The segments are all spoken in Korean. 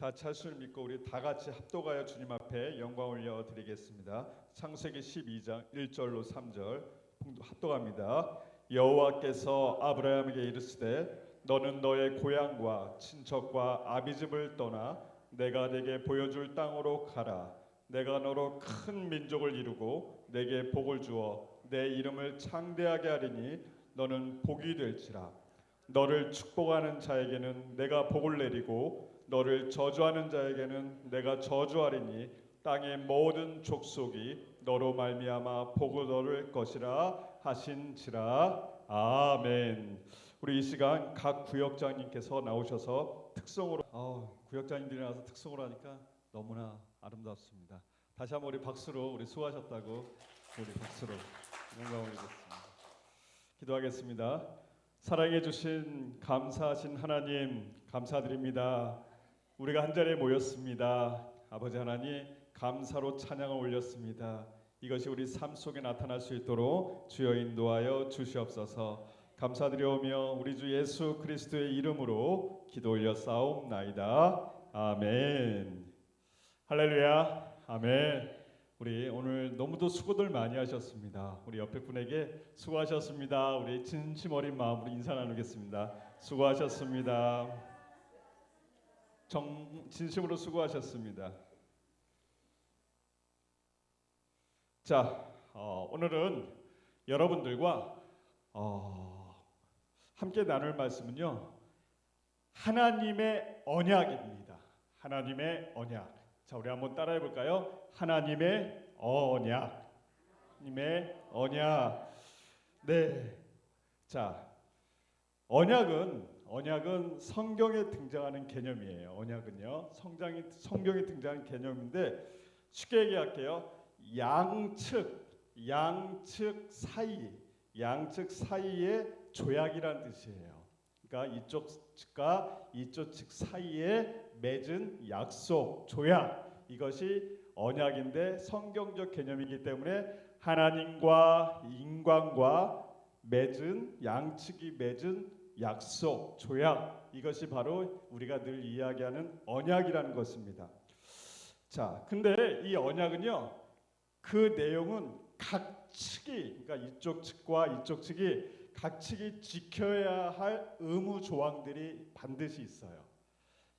다 찰수를 믿고 우리 다 같이 합독하여 주님 앞에 영광 올려 드리겠습니다. 창세기 12장 1절로 3절 합독합니다. 여호와께서 아브라함에게 이르시되 너는 너의 고향과 친척과 아비집을 떠나 내가 네게 보여줄 땅으로 가라. 내가 너로 큰 민족을 이루고 네게 복을 주어 내 이름을 창대하게 하리니 너는 복이 될지라. 너를 축복하는 자에게는 내가 복을 내리고 너를 저주하는 자에게는 내가 저주하리니 땅의 모든 족속이 너로 말미암아 복을 얻을 것이라 하신지라. 아멘. 우리 이 시간 각 구역장님께서 나오셔서 특성으로 구역장님들이 나와서 특성으로 하니까 너무나 아름답습니다. 다시 한번 우리 박수로 우리 수고하셨다고 우리 박수로 영광을 드리겠습니다. 기도하겠습니다. 사랑해 주신 감사하신 하나님 감사드립니다. 우리가 한 자리에 모였습니다. 아버지 하나님 감사로 찬양을 올렸습니다. 이것이 우리 삶 속에 나타날 수 있도록 주여 인도하여 주시옵소서. 감사드리오며 우리 주 예수 그리스도의 이름으로 기도 올려 싸움나이다. 아멘. 할렐루야. 아멘. 우리 오늘 너무도 수고들 많이 하셨습니다. 우리 옆에 분에게 수고하셨습니다. 우리 진심 어린 마음으로 인사 나누겠습니다. 수고하셨습니다. 진심으로 수고하셨습니다. 자, 오늘은 여러분들과 함께 나눌 말씀은요, 하나님의 언약입니다. 하나님의 언약. 자, 우리 한번 따라해 볼까요? 하나님의 언약. 하나님의 언약. 네. 자, 언약은 성경에 등장하는 개념이에요. 언약은요. 성경에 등장하는 개념인데 쉽게 얘기할게요. 양측 사이의 조약이라는 뜻이에요. 그러니까 이쪽 측과 이쪽 측 사이에 맺은 약속, 조약, 이것이 언약인데 성경적 개념이기 때문에 하나님과 인간과 양측이 맺은 약속, 조약, 이것이 바로 우리가 늘 이야기하는 언약이라는 것입니다. 자, 근데 이 언약은요, 그 내용은 각 측이, 그러니까 이쪽 측과 이쪽 측이 각 측이 지켜야 할 의무 조항들이 반드시 있어요.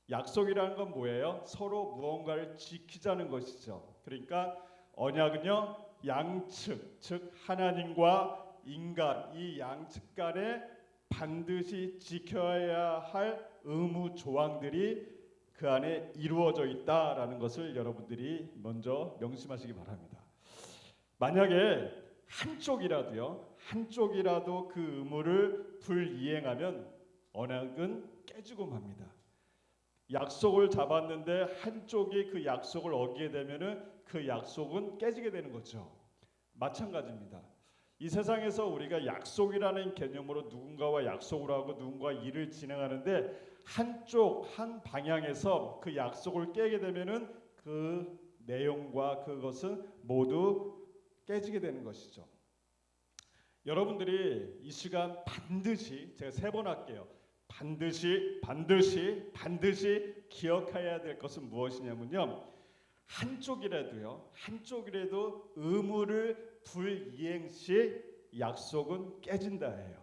약속이라는 건 뭐예요? 서로 무언가를 지키자는 것이죠. 그러니까 언약은요, 양측, 즉 하나님과 인간, 이 양측 간에 반드시 지켜야 할 의무 조항들이 그 안에 이루어져 있다라는 것을 여러분들이 먼저 명심하시기 바랍니다. 만약에 한쪽이라도 그 의무를 불이행하면 언약은 깨지고 맙니다. 약속을 잡았는데 한쪽이 그 약속을 어기게 되면은 그 약속은 깨지게 되는 거죠. 마찬가지입니다. 이 세상에서 우리가 약속이라는 개념으로 누군가와 약속을 하고 누군가 일을 진행하는데 한 방향에서 그 약속을 깨게 되면은 그 내용과 그것은 모두 깨지게 되는 것이죠. 여러분들이 이 시간 반드시, 제가 3번 할게요. 반드시 기억해야 될 것은 무엇이냐면요, 한쪽이라도 의무를 불이행 시 약속은 깨진다예요.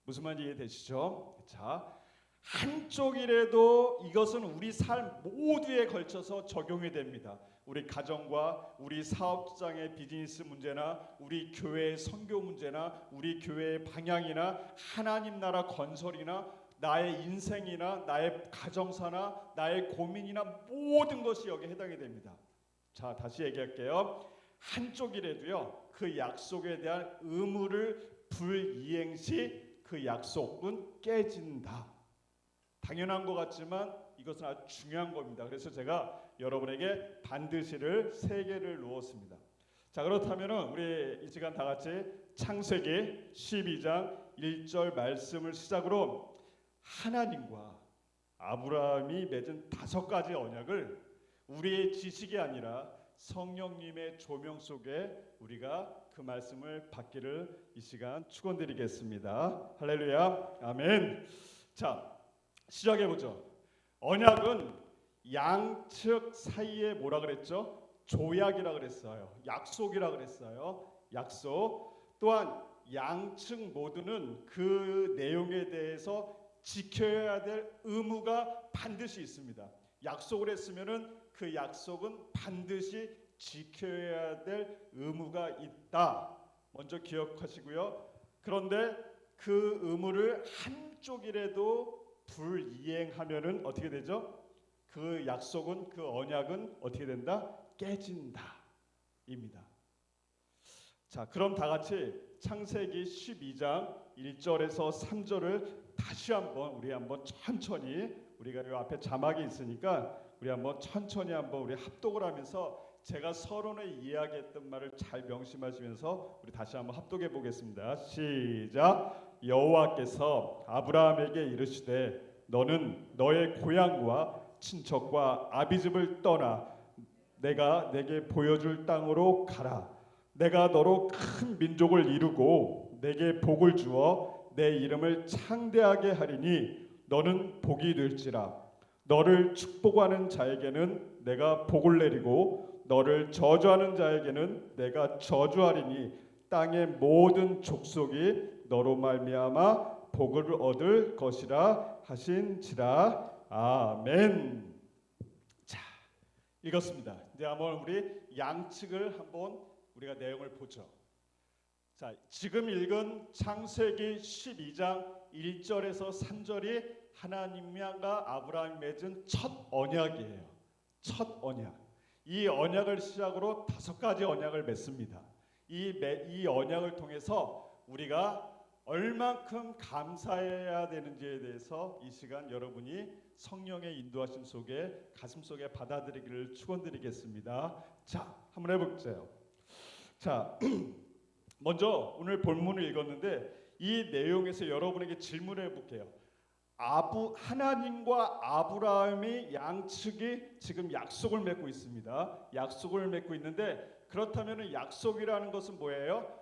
무슨 말인지 이해되시죠? 자, 한쪽이라도 이것은 우리 삶 모두에 걸쳐서 적용이 됩니다. 우리 가정과 우리 사업장의 비즈니스 문제나 우리 교회의 선교 문제나 우리 교회의 방향이나 하나님 나라 건설이나 나의 인생이나 나의 가정사나 나의 고민이나 모든 것이 여기에 해당이 됩니다. 자, 다시 얘기할게요. 한쪽이라도요, 그 약속에 대한 의무를 불이행 시 그 약속은 깨진다. 당연한 것 같지만 이것은 아주 중요한 겁니다. 그래서 제가 여러분에게 반드시를 3개를 놓았습니다. 자, 그렇다면 우리 이 시간 다 같이 창세기 12장 1절 말씀을 시작으로 하나님과 아브라함이 맺은 5가지 언약을 우리의 지식이 아니라 성령님의 조명 속에 우리가 그 말씀을 받기를 이 시간 축원드리겠습니다. 할렐루야. 아멘. 자, 시작해 보죠. 언약은 양측 사이에 뭐라 그랬죠? 조약이라 그랬어요. 약속이라 그랬어요. 약속. 또한 양측 모두는 그 내용에 대해서 지켜야 될 의무가 반드시 있습니다. 약속을 했으면은 그 약속은 반드시 지켜야 될 의무가 있다. 먼저 기억하시고요. 그런데 그 의무를 한쪽이라도 불이행하면은 어떻게 되죠? 그 약속은, 그 언약은 어떻게 된다? 깨진다 입니다. 자, 그럼 다 같이 창세기 12장 1절에서 3절을 다시 한번 우리 한번 천천히, 우리가 이 앞에 자막이 있으니까 우리 한번 천천히 한번 우리 합독을 하면서 제가 서론에 이야기했던 말을 잘 명심하시면서 우리 다시 한번 합독해 보겠습니다. 시작. 여호와께서 아브라함에게 이르시되 너는 너의 고향과 친척과 아비집을 떠나 내가 내게 보여줄 땅으로 가라. 내가 너로 큰 민족을 이루고 내게 복을 주어 내 이름을 창대하게 하리니 너는 복이 될지라. 너를 축복하는 자에게는 내가 복을 내리고 너를 저주하는 자에게는 내가 저주하리니 땅의 모든 족속이 너로 말미암아 복을 얻을 것이라 하신지라. 아멘. 자, 읽었습니다. 이제 한번 우리 양측을 한번 우리가 내용을 보죠. 자, 지금 읽은 창세기 12장 1절에서 3절이 하나님과 아브라함이 맺은 첫 언약이에요. 첫 언약. 이 언약을 시작으로 5가지 언약을 맺습니다. 이 언약을 통해서 우리가 얼만큼 감사해야 되는지에 대해서 이 시간 여러분이 성령의 인도하심 속에 가슴속에 받아들이기를 축원드리겠습니다. 자, 한번 해볼게요. 자, 먼저 오늘 본문을 읽었는데 이 내용에서 여러분에게 질문해 볼게요. 하나님과 아브라함이 양측이 지금 약속을 맺고 있습니다. 약속을 맺고 있는데 그렇다면 약속이라는 것은 뭐예요?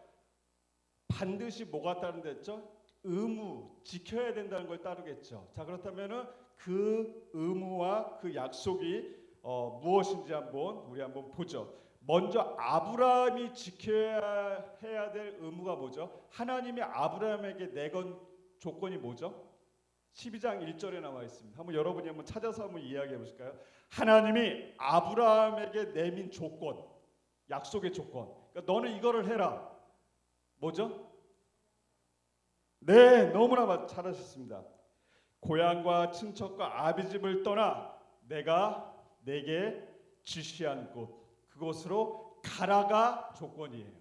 반드시 뭐가 따른댔죠? 의무, 지켜야 된다는 걸 따르겠죠. 자, 그렇다면 그 의무와 그 약속이 무엇인지 우리 한번 보죠. 먼저 아브라함이 지켜야 해야 될 의무가 뭐죠? 하나님이 아브라함에게 내건 조건이 뭐죠? 12장 1절에 나와 있습니다. 한번 여러분이 한번 찾아서 한번 이야기해 보실까요? 하나님이 아브라함에게 내민 조건, 약속의 조건. 그러니까 너는 이거를 해라. 뭐죠? 네, 너무나 잘하셨습니다. 고향과 친척과 아비집을 떠나 내가 내게 지시한 곳, 그곳으로 가라가 조건이에요.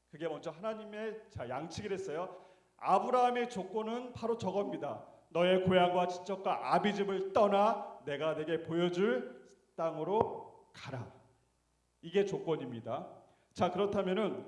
그게 먼저 하나님의 양측이랬어요. 아브라함의 조건은 바로 저겁니다. 너의 고향과 친척과 아비집을 떠나 내가 내게 보여줄 땅으로 가라. 이게 조건입니다. 자, 그렇다면은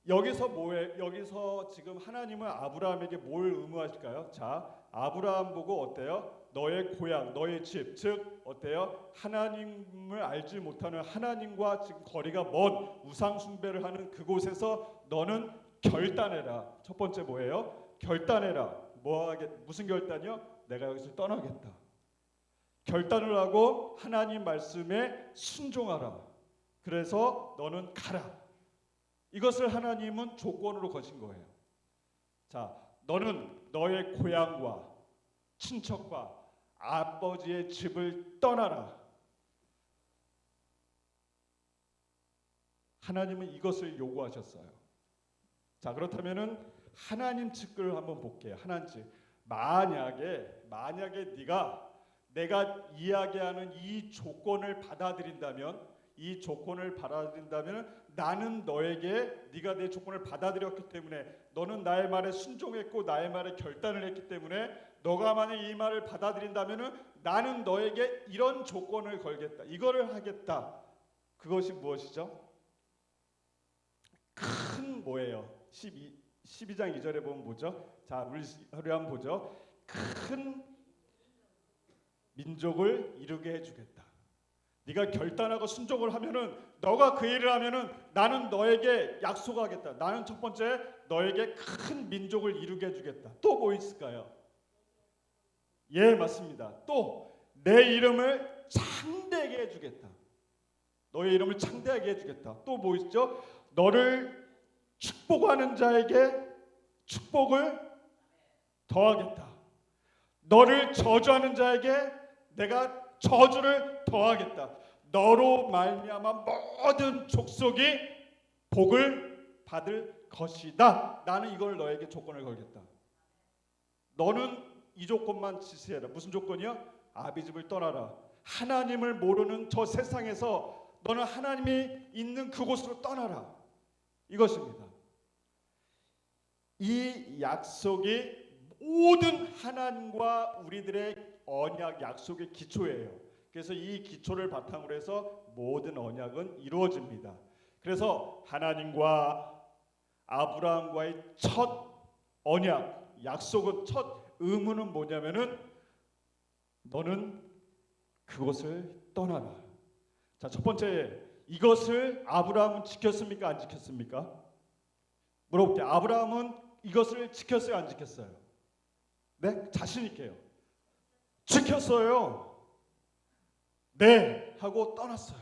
여기서 지금 하나님은 아브라함에게 뭘 의무하실까요? 자, 아브라함 보고 어때요? 너의 고향, 너의 집, 즉 어때요? 하나님을 알지 못하는 하나님과 지금 거리가 먼 우상 숭배를 하는 그곳에서 너는 결단해라. 첫 번째 뭐예요? 결단해라. 무슨 결단이요? 내가 여기서 떠나겠다. 결단을 하고 하나님 말씀에 순종하라. 그래서 너는 가라. 이것을 하나님은 조건으로 거신 거예요. 자, 너는 너의 고향과 친척과 아버지의 집을 떠나라. 하나님은 이것을 요구하셨어요. 자, 그렇다면은 하나님 측을 한번 볼게요. 하나님 측. 만약에 내가 이야기하는 이 조건을 받아들인다면 나는 너에게 네가 내 조건을 받아들였기 때문에 너는 나의 말에 순종했고 나의 말에 결단을 했기 때문에 너가 만약 이 말을 받아들인다면 나는 너에게 이런 조건을 걸겠다. 이거를 하겠다. 그것이 무엇이죠? 큰 뭐예요? 12장 2절에 보면 뭐죠? 자, 우리 한번 보죠. 큰 민족을 이루게 해주겠다. 네가 결단하고 순종을 하면은 너가 그 일을 하면은 나는 너에게 약속하겠다. 나는 첫 번째 너에게 큰 민족을 이루게 해주겠다. 또 뭐 있을까요? 예, 맞습니다. 또 내 이름을 창대하게 해주겠다. 너의 이름을 창대하게 해주겠다. 또 뭐 있죠? 너를 축복하는 자에게 축복을 더하겠다. 너를 저주하는 자에게 내가 저주를 더하겠다. 너로 말미암아 모든 족속이 복을 받을 것이다. 나는 이걸 너에게 조건을 걸겠다. 너는 이 조건만 지시해라. 무슨 조건이요? 아비집을 떠나라. 하나님을 모르는 저 세상에서 너는 하나님이 있는 그곳으로 떠나라. 이것입니다. 이 약속이 모든 하나님과 우리들의 언약 약속의 기초예요. 그래서 이 기초를 바탕으로 해서 모든 언약은 이루어집니다. 그래서 하나님과 아브라함과의 첫 언약, 약속은 첫 의무는 뭐냐면은 너는 그것을 떠나라. 자, 첫 번째, 이것을 아브라함은 지켰습니까? 안 지켰습니까? 물어볼게요. 아브라함은 이것을 지켰어요? 안 지켰어요? 네? 자신 있게요. 지켰어요. 네 하고 떠났어요.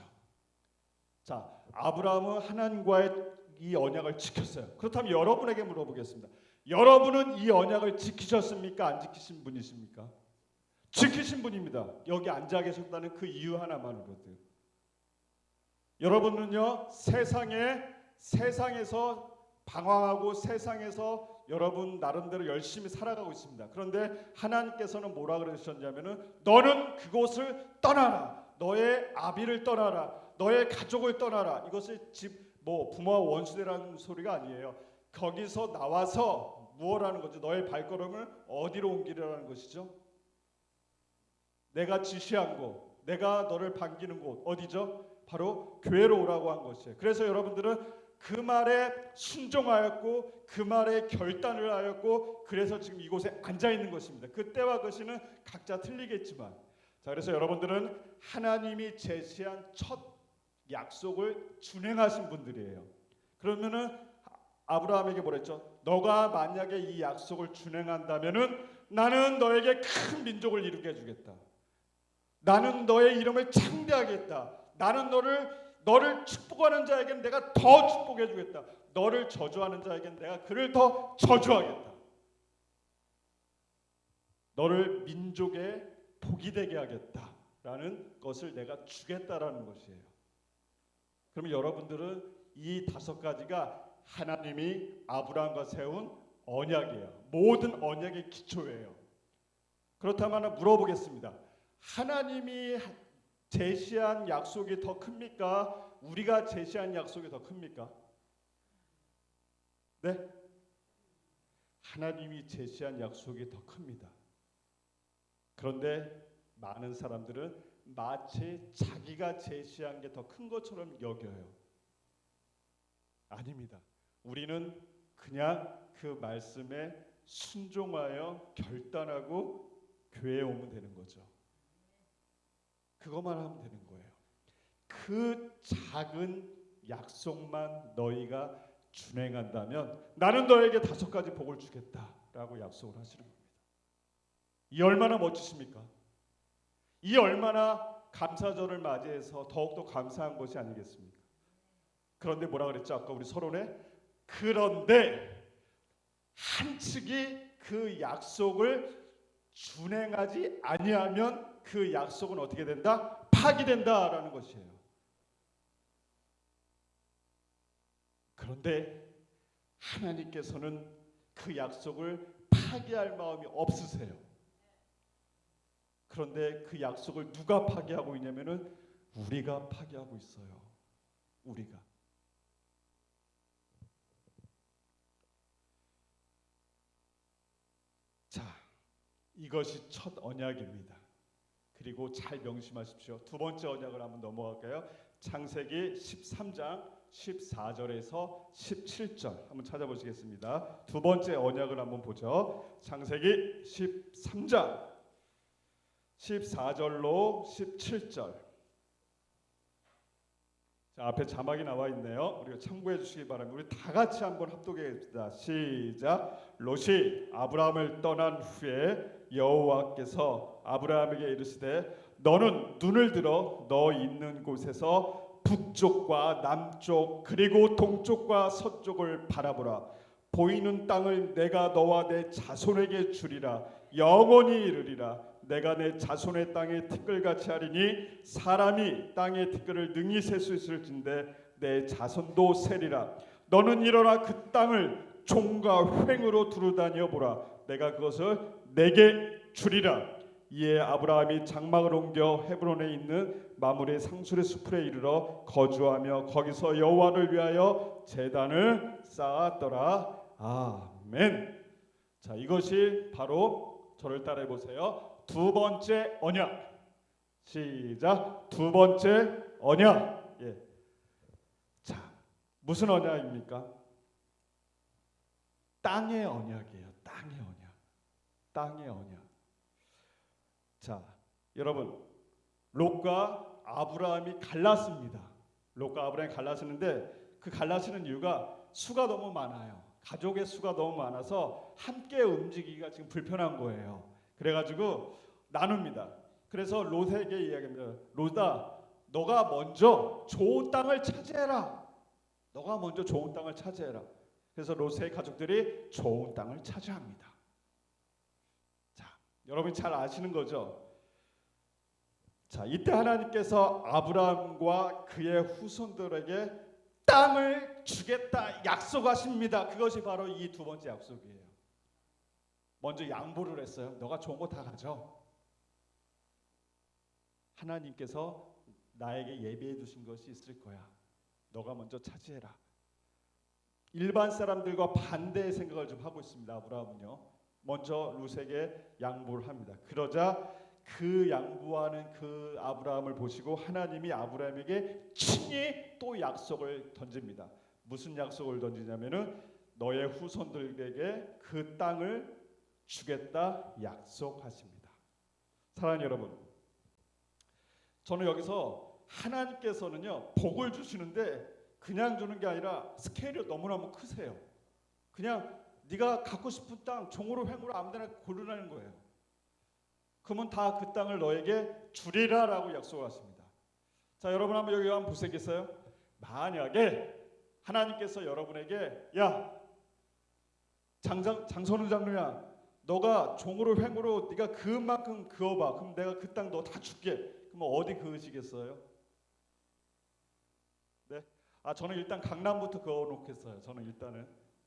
자, 아브라함은 하나님과의 이 언약을 지켰어요. 그렇다면 여러분에게 물어보겠습니다. 여러분은 이 언약을 지키셨습니까? 안 지키신 분이십니까? 지키신 분입니다. 여기 앉아 계셨다는 그 이유 하나만으로도요. 여러분은요, 세상에서 방황하고 세상에서 여러분 나름대로 열심히 살아가고 있습니다. 그런데 하나님께서는 뭐라 그러셨냐면은 너는 그곳을 떠나라. 너의 아비를 떠나라. 너의 가족을 떠나라. 이것이 부모와 원수되라는 소리가 아니에요. 거기서 나와서 무엇하는 거죠? 너의 발걸음을 어디로 옮기려는 것이죠? 내가 지시한 곳, 내가 너를 반기는 곳 어디죠? 바로 교회로 오라고 한 것이에요. 그래서 여러분들은 그 말에 순종하였고 그 말에 결단을 하였고 그래서 지금 이곳에 앉아 있는 것입니다. 그때와 그 시는 각자 틀리겠지만, 자, 그래서 여러분들은 하나님이 제시한 첫 약속을 준행하신 분들이에요. 그러면은 아브라함에게 뭐랬죠? 너가 만약에 이 약속을 준행한다면은 나는 너에게 큰 민족을 이루게 해주겠다. 나는 너의 이름을 창대하겠다. 나는 너를 축복하는 자에게는 내가 더 축복해 주겠다. 너를 저주하는 자에게는 내가 그를 더 저주하겠다. 너를 민족의 복이 되게 하겠다라는 것을 내가 주겠다라는 것이에요. 그럼 여러분들은 이 5가지가 하나님이 아브라함과 세운 언약이에요. 모든 언약의 기초예요. 그렇다면 물어보겠습니다. 하나님이 제시한 약속이 더 큽니까? 우리가 제시한 약속이 더 큽니까? 네? 하나님이 제시한 약속이 더 큽니다. 그런데 많은 사람들은 마치 자기가 제시한 게 더 큰 것처럼 여겨요. 아닙니다. 우리는 그냥 그 말씀에 순종하여 결단하고 교회에 오면 되는 거죠. 그것만 하면 되는 거예요. 그 작은 약속만 너희가 준행한다면 나는 너에게 5가지 복을 주겠다라고 약속을 하시는 겁니다. 이 얼마나 멋지십니까? 이 얼마나 감사절을 맞이해서 더욱더 감사한 것이 아니겠습니까? 그런데 뭐라 그랬죠? 아까 우리 서론에 그런데 한 측이 그 약속을 준행하지 아니하면 그 약속은 어떻게 된다? 파기된다라는 것이에요. 그런데 하나님께서는 그 약속을 파기할 마음이 없으세요. 그런데 그 약속을 누가 파기하고 있냐면은 우리가 파기하고 있어요. 우리가. 자, 이것이 첫 언약입니다. 그리고 잘 명심하십시오. 두 번째 언약을 한번 넘어갈까요? 창세기 13장 14절에서 17절 한번 찾아보시겠습니다. 두 번째 언약을 한번 보죠. 창세기 13장 14절로 17절. 자, 앞에 자막이 나와 있네요. 우리가 참고해 주시기 바랍니다. 우리 다 같이 한번 합독해봅시다. 시작. 롯이 아브라함을 떠난 후에 여호와께서 아브라함에게 이르시되 너는 눈을 들어 너 있는 곳에서 북쪽과 남쪽 그리고 동쪽과 서쪽을 바라보라. 보이는 땅을 내가 너와 내 자손에게 주리라. 영원히 이르리라. 내가 내 자손의 땅에 티끌같이 하리니 사람이 땅의 티끌을 능히 셀 수 있을진데 내 자손도 세리라. 너는 일어나 그 땅을 종과 횡으로 두루다녀 보라. 내가 그것을 내게 주리라. 이에 아브라함이 장막을 옮겨 헤브론에 있는 마므레 상술의 숲에 이르러 거주하며 거기서 여호와를 위하여 제단을 쌓았더라. 아멘. 자, 이것이 바로 저를 따라해 보세요. 두 번째 언약. 시작. 두 번째 언약. 예. 자, 무슨 언약입니까? 땅의 언약이에요. 땅의 언약. 땅의 언약. 자, 여러분, 롯과 아브라함이 갈랐습니다. 롯과 아브라함이 갈랐는데 그 갈라지는 이유가 수가 너무 많아요. 가족의 수가 너무 많아서 함께 움직이기가 지금 불편한 거예요. 그래가지고 나눕니다. 그래서 롯에게 이야기합니다. 롯아, 너가 먼저 좋은 땅을 차지해라. 너가 먼저 좋은 땅을 차지해라. 그래서 롯의 가족들이 좋은 땅을 차지합니다. 자, 여러분이 잘 아시는 거죠? 자, 이때 하나님께서 아브라함과 그의 후손들에게 땅을 주겠다 약속하십니다. 그것이 바로 이 두 번째 약속이에요. 먼저 양보를 했어요. 너가 좋은 거 다 가져. 하나님께서 나에게 예비해 두신 것이 있을 거야. 너가 먼저 차지해라. 일반 사람들과 반대의 생각을 좀 하고 있습니다. 아브라함은요. 먼저 룻에게 양보를 합니다. 그러자 그 양보하는 그 아브라함을 보시고 하나님이 아브라함에게 친히 또 약속을 던집니다. 무슨 약속을 던지냐면은 너의 후손들에게 그 땅을 주겠다 약속하십니다. 사랑하는 여러분, 저는 여기서 하나님께서는요 복을 주시는데 그냥 주는 게 아니라 스케일이 너무너무 크세요. 그냥 네가 갖고 싶은 땅 종으로 횡으로 아무데나 고르라는 거예요. 그러면 다 그 땅을 너에게 주리라라고 약속하십니다. 자, 여러분 한번 여기 한번 보시겠어요? 만약에 하나님께서 여러분에게 야 장선우 장로야, 너가 종으로 횡으로 네가 그만큼 그어봐. 그럼 내가 그 땅 너 다 줄게. 그럼 어디 그으시겠어요? 네? 저는 일단 강남부터 그어 놓겠어요. 저는 일단은.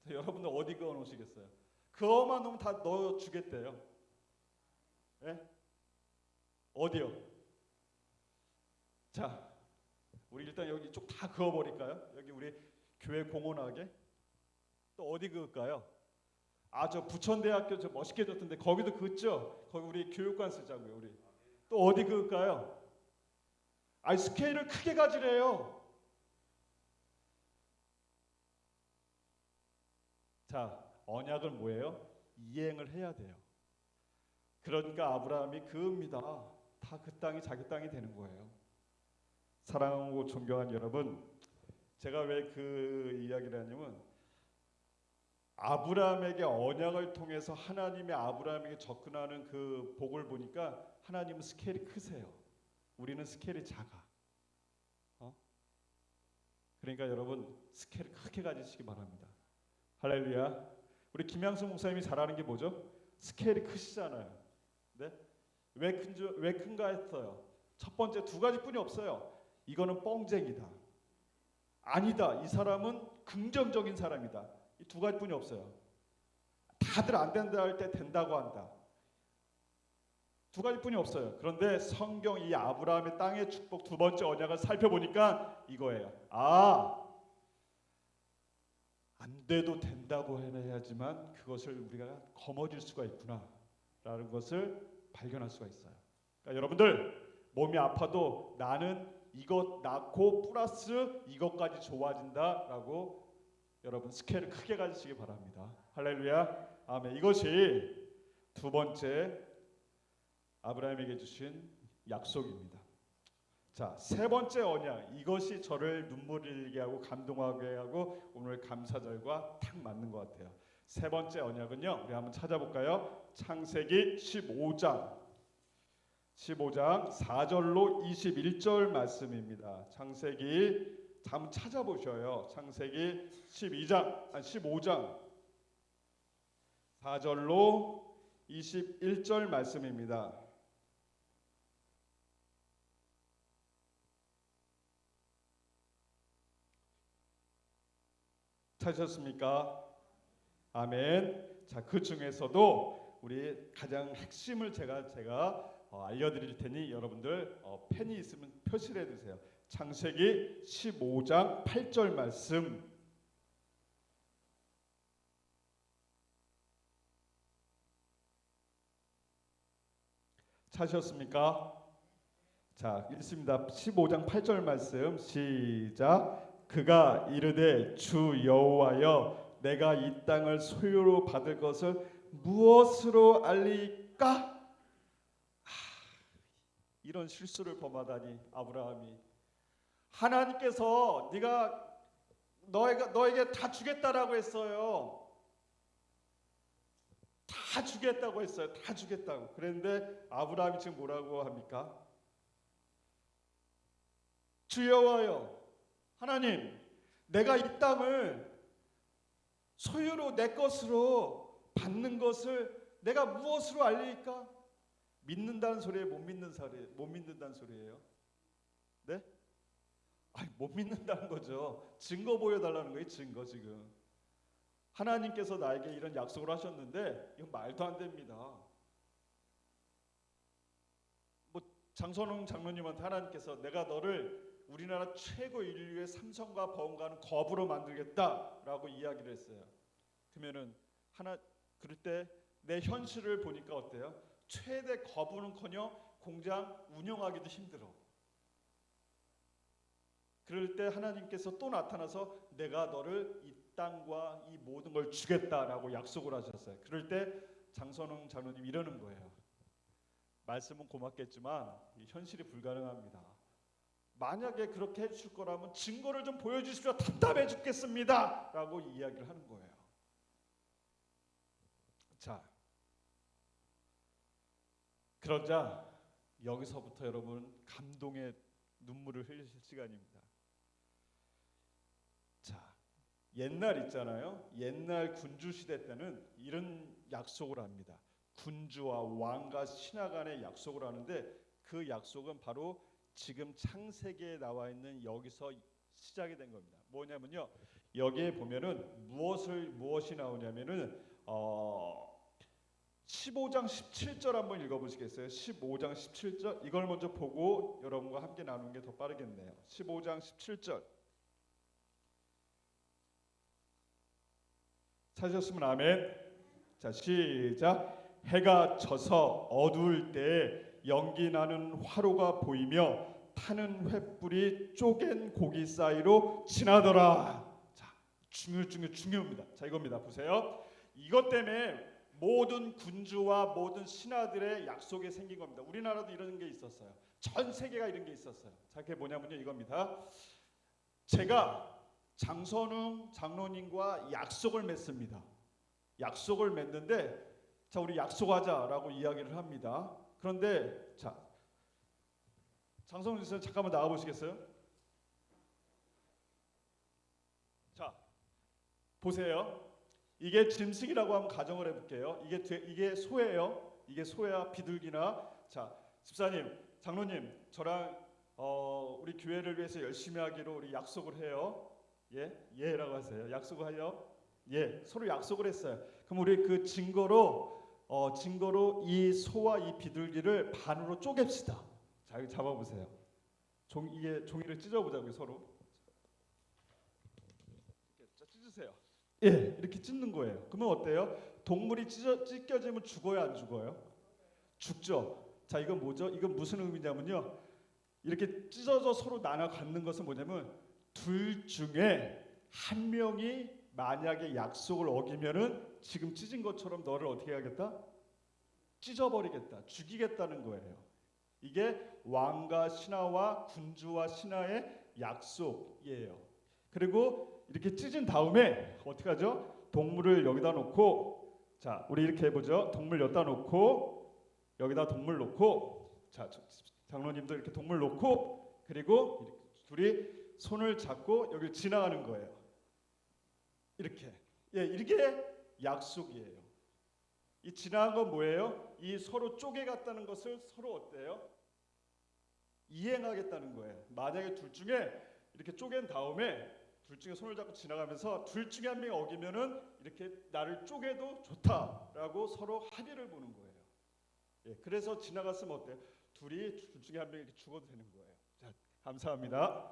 여러분들 어디 그어 놓으시겠어요? 그어만 놓으면 다 넣어 주겠대요. 네? 어디요? 자, 우리 일단 여기 쪽 다 그어버릴까요? 여기 우리 교회 공원하게. 또 어디 그을까요? 저 부천대학교 저 멋있게 졌던데 거기도 그었죠? 거기 우리 교육관 쓰자고요. 우리 또 어디 그을까요? 스케일을 크게 가지래요. 자, 언약은 뭐예요? 이행을 해야 돼요. 그러니까 아브라함이 그읍니다. 다 그 땅이 자기 땅이 되는 거예요. 사랑하고 존경한 여러분, 제가 왜 그 이야기를 하냐면 아브라함에게 언약을 통해서 하나님의 아브라함에게 접근하는 그 복을 보니까 하나님은 스케일이 크세요. 우리는 스케일이 작아. 그러니까 여러분 스케일을 크게 가지시기 바랍니다. 할렐루야. 우리 김양수 목사님이 잘하는 게 뭐죠? 스케일이 크시잖아요. 네? 왜 큰가 했어요. 첫 번째 두 가지뿐이 없어요. 이거는 뻥쟁이다. 아니다. 이 사람은 긍정적인 사람이다. 이 두 가지뿐이 없어요. 다들 안 된다 할 때 된다고 한다. 두 가지뿐이 없어요. 그런데 성경 이 아브라함의 땅의 축복 두 번째 언약을 살펴보니까 이거예요. 안 돼도 된다고 해야지만 그것을 우리가 거머쥘 수가 있구나라는 것을 발견할 수가 있어요. 그러니까 여러분들 몸이 아파도 나는 이것 낳고 플러스 이것까지 좋아진다라고 여러분 스케일을 크게 가지시기 바랍니다. 할렐루야. 아멘. 이것이 두 번째 아브라함에게 주신 약속입니다. 자, 세 번째 언약. 이것이 저를 눈물 흘리게 하고 감동하게 하고 오늘 감사절과 딱 맞는 것 같아요. 세 번째 언약은요. 우리 한번 찾아볼까요? 창세기 15장. 15장 4절로 21절 말씀입니다. 창세기 한번 찾아보셔요. 창세기 15장 4절로 21절 말씀입니다. 찾으셨습니까? 아멘. 자, 그 중에서도 우리 가장 핵심을 제가 알려드릴 테니 여러분들 펜이 있으면 표시를 해두세요. 창세기 15장 8절 말씀. 찾으셨습니까? 자, 읽습니다. 15장 8절 말씀 시작. 그가 이르되 주 여호와여 내가 이 땅을 소유로 받을 것을 무엇으로 알리까? 이런 실수를 범하다니 아브라함이. 하나님께서 네가 너에게 다 주겠다라고 했어요. 다 주겠다고 했어요. 다 주겠다고. 그런데 아브라함이 지금 뭐라고 합니까? 주 여호와여 하나님, 내가 이 땅을 소유로 내 것으로 받는 것을 내가 무엇으로 알리까? 믿는다는 소리예요, 못 믿는다는 소리예요? 네? 아니, 못 믿는다는 거죠. 증거 보여달라는 거예요, 증거. 지금 하나님께서 나에게 이런 약속을 하셨는데 이건 말도 안 됩니다. 뭐 장선웅 장로님한테 하나님께서 내가 너를 우리나라 최고 인류의 삼성과 버금가는 거부로 만들겠다라고 이야기를 했어요. 그러면은 그럴 때 내 현실을 보니까 어때요? 최대 거부는커녕 공장 운영하기도 힘들어. 그럴 때 하나님께서 또 나타나서 내가 너를 이 땅과 이 모든 걸 주겠다라고 약속을 하셨어요. 그럴 때 장선웅 장로님 이러는 거예요. 말씀은 고맙겠지만 현실이 불가능합니다. 만약에 그렇게 해주실 거라면 증거를 좀 보여주십시오. 답답해 죽겠습니다 라고 이야기를 하는 거예요. 자, 그러자 여기서부터 여러분 감동의 눈물을 흘리실 시간입니다. 자, 옛날 있잖아요. 옛날 군주 시대 때는 이런 약속을 합니다. 군주와 왕과 신하 간의 약속을 하는데 그 약속은 바로 지금 창세기에 나와 있는 여기서 시작이 된 겁니다. 뭐냐면요. 여기에 보면은 무엇이 나오냐면은 15장 17절 한번 읽어보시겠어요? 15장 17절 이걸 먼저 보고 여러분과 함께 나누는 게 더 빠르겠네요. 15장 17절 찾으셨으면 아멘. 자, 시작. 해가 져서 어두울 때에 연기 나는 화로가 보이며 타는 횃불이 쪼갠 고기 사이로 지나더라. 자, 중요합니다. 자, 이겁니다. 보세요. 이것 때문에 모든 군주와 모든 신하들의 약속이 생긴 겁니다. 우리나라도 이런 게 있었어요. 전 세계가 이런 게 있었어요. 자, 그게 뭐냐면요, 이겁니다. 제가 장선웅 장로님과 약속을 맺습니다. 약속을 맺는데, 자, 우리 약속하자라고 이야기를 합니다. 그런데 자, 장선웅 선생 잠깐만 나와 보시겠어요? 자, 보세요. 이게 짐승이라고 한번 가정을 해볼게요. 이게 소예요. 이게 소야 비둘기나. 자, 집사님, 장로님, 저랑 우리 교회를 위해서 열심히 하기로 우리 약속을 해요. 예, 예라고 하세요. 약속하여. 예, 서로 약속을 했어요. 그럼 우리 그 증거로 이 소와 이 비둘기를 반으로 쪼갭시다. 자, 여기 잡아보세요. 종이를 찢어보자고요, 서로. 찢으세요. 예, 이렇게 찢는 거예요. 그러면 어때요? 동물이 찢겨지면 죽어요, 안 죽어요? 죽죠. 자, 이건 뭐죠? 이건 무슨 의미냐면요. 이렇게 찢어져 서로 나눠 갖는 것은 뭐냐면 둘 중에 한 명이 만약에 약속을 어기면은 지금 찢은 것처럼 너를 어떻게 하겠다? 찢어버리겠다, 죽이겠다는 거예요. 이게 왕과 신하와 군주와 신하의 약속이에요. 그리고 이렇게 찢은 다음에 어떻게 하죠? 동물을 여기다 놓고, 자, 우리 이렇게 해보죠. 동물 여기다 놓고 여기다 동물 놓고, 자, 장로님도 이렇게 동물 놓고 그리고 둘이 손을 잡고 여기 지나가는 거예요. 이렇게. 예, 이게 약속이에요. 이 지나간 건 뭐예요? 이 서로 쪼개갔다는 것을 서로 어때요? 이행하겠다는 거예요. 만약에 둘 중에 이렇게 쪼갠 다음에 둘 중에 손을 잡고 지나가면서 둘 중에 한 명이 어기면은 이렇게 나를 쪼개도 좋다라고 서로 합의를 보는 거예요. 예, 그래서 지나갔으면 어때요? 둘 중에 한 명이 이렇게 죽어도 되는 거예요. 자, 감사합니다.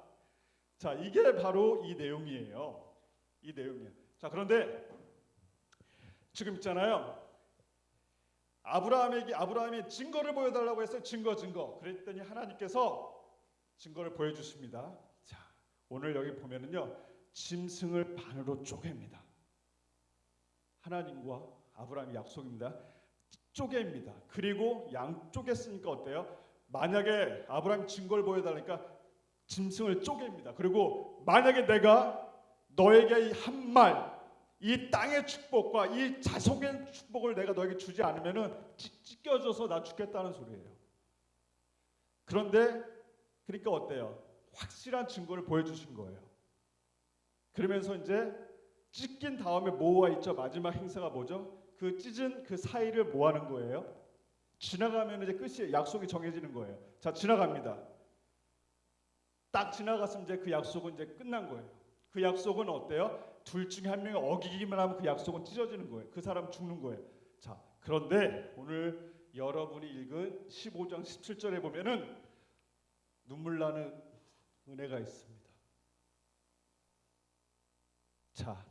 자, 이게 바로 이 내용이에요. 이 내용이에요. 자, 그런데 지금 있잖아요. 아브라함이 증거를 보여달라고 했어요. 증거. 그랬더니 하나님께서 증거를 보여주십니다. 자, 오늘 여기 보면은요, 짐승을 반으로 쪼갭니다. 하나님과 아브라함의 약속입니다. 쪼갭니다. 그리고 양쪽에 쓰니까 어때요? 만약에 아브라함이 증거를 보여달라니까 짐승을 쪼갭니다. 그리고 만약에 내가 너에게 한 말, 이 땅의 축복과 이 자손의 축복을 내가 너에게 주지 않으면은 찢겨져서 나 죽겠다는 소리예요. 그런데 그러니까 어때요? 확실한 증거를 보여주신 거예요. 그러면서 이제 찢긴 다음에 뭐가 있죠? 마지막 행사가 뭐죠? 그 찢은 그 사이를 뭐 하는 거예요? 지나가면 이제 끝이 약속이 정해지는 거예요. 자, 지나갑니다. 딱 지나갔으면 이제 그 약속은 이제 끝난 거예요. 그 약속은 어때요? 둘 중에 한 명이 어기기만 하면 그 약속은 찢어지는 거예요. 그 사람 죽는 거예요. 자, 그런데 오늘 여러분이 읽은 15장 17절에 보면은 눈물 나는 은혜가 있습니다. 자,